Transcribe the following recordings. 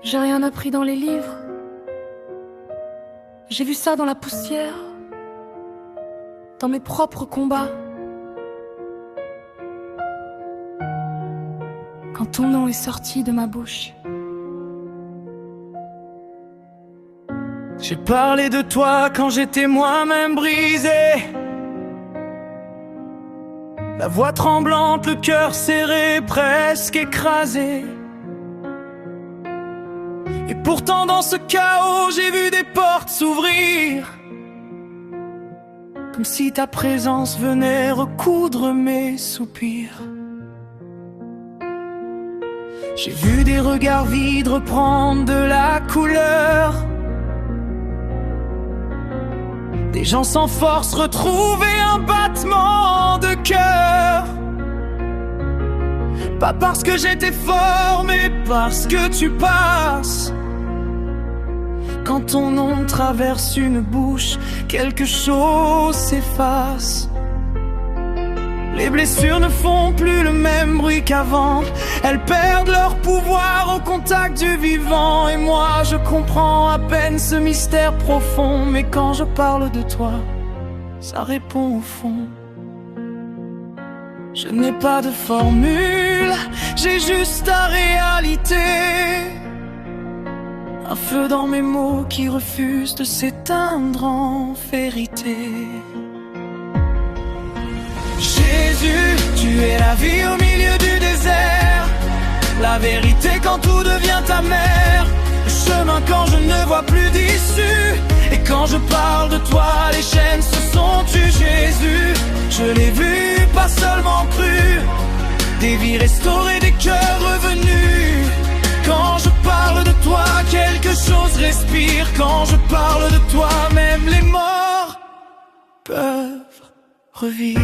J'ai rien appris dans les livres. J'ai vu ça dans la poussière, dans mes propres combats. Quand ton nom est sorti de ma bouche. J'ai parlé de toi quand j'étais moi-même brisé. La voix tremblante, le cœur serré, presque écrasé. Et pourtant dans ce chaos, j'ai vu des portes s'ouvrir. Comme si ta présence venait recoudre mes soupirs. J'ai vu des regards vides reprendre de la couleur. Des gens sans force retrouver un battement de cœur. Pas parce que j'étais fort, mais parce que tu passes. Quand ton nom traverse une bouche, quelque chose s'efface. Les blessures ne font plus le même bruit qu'avant. Elles perdent leur pouvoir au contact du vivant. Et moi je comprends à peine ce mystère profond. Mais quand je parle de toi, ça répond au fond. Je n'ai pas de formule, j'ai juste ta réalité. Un feu dans mes mots qui refuse de s'éteindre en vérité. Jésus, tu es la vie au milieu du désert. La vérité quand tout devient ta mère. Le chemin quand je ne vois plus d'issue. Et quand je parle de toi, les chaînes se sont tues. Jésus, je l'ai vu, pas seulement cru. Des vies restaurées, des cœurs revenus. Quand je parle de toi, quelque chose respire. Quand je parle de toi, même les morts peuvent revivre.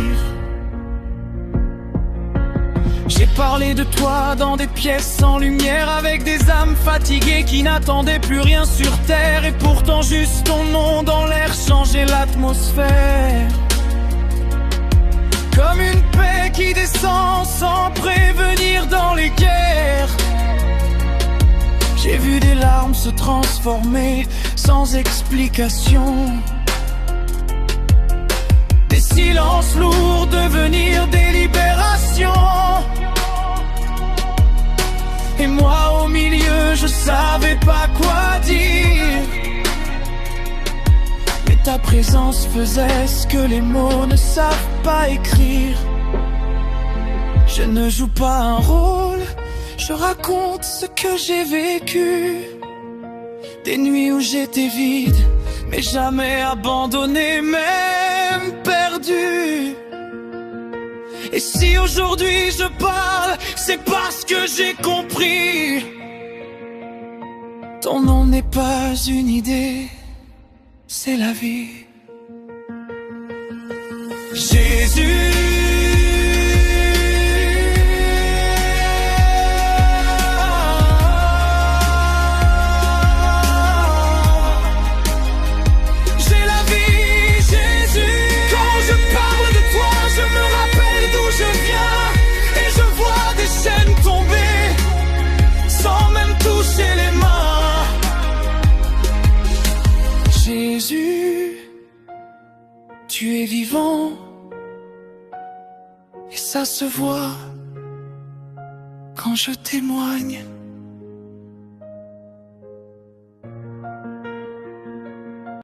J'ai parlé de toi dans des pièces sans lumière, avec des âmes fatiguées qui n'attendaient plus rien sur terre. Et pourtant juste ton nom dans l'air changeait l'atmosphère. Comme une paix qui descend sans prévenir dans les guerres. J'ai vu des larmes se transformer sans explication. Des silences lourds devenir des libérations. Et moi au milieu, je savais pas quoi dire. Mais ta présence faisait ce que les mots ne savent pas écrire. Je ne joue pas un rôle, je raconte ce que j'ai vécu. Des nuits où j'étais vide, mais jamais abandonné, même perdu. Et si aujourd'hui je parle, c'est parce que j'ai compris. Ton nom n'est pas une idée, c'est la vie. Jésus. Jésus, tu es vivant, et ça se voit quand je témoigne.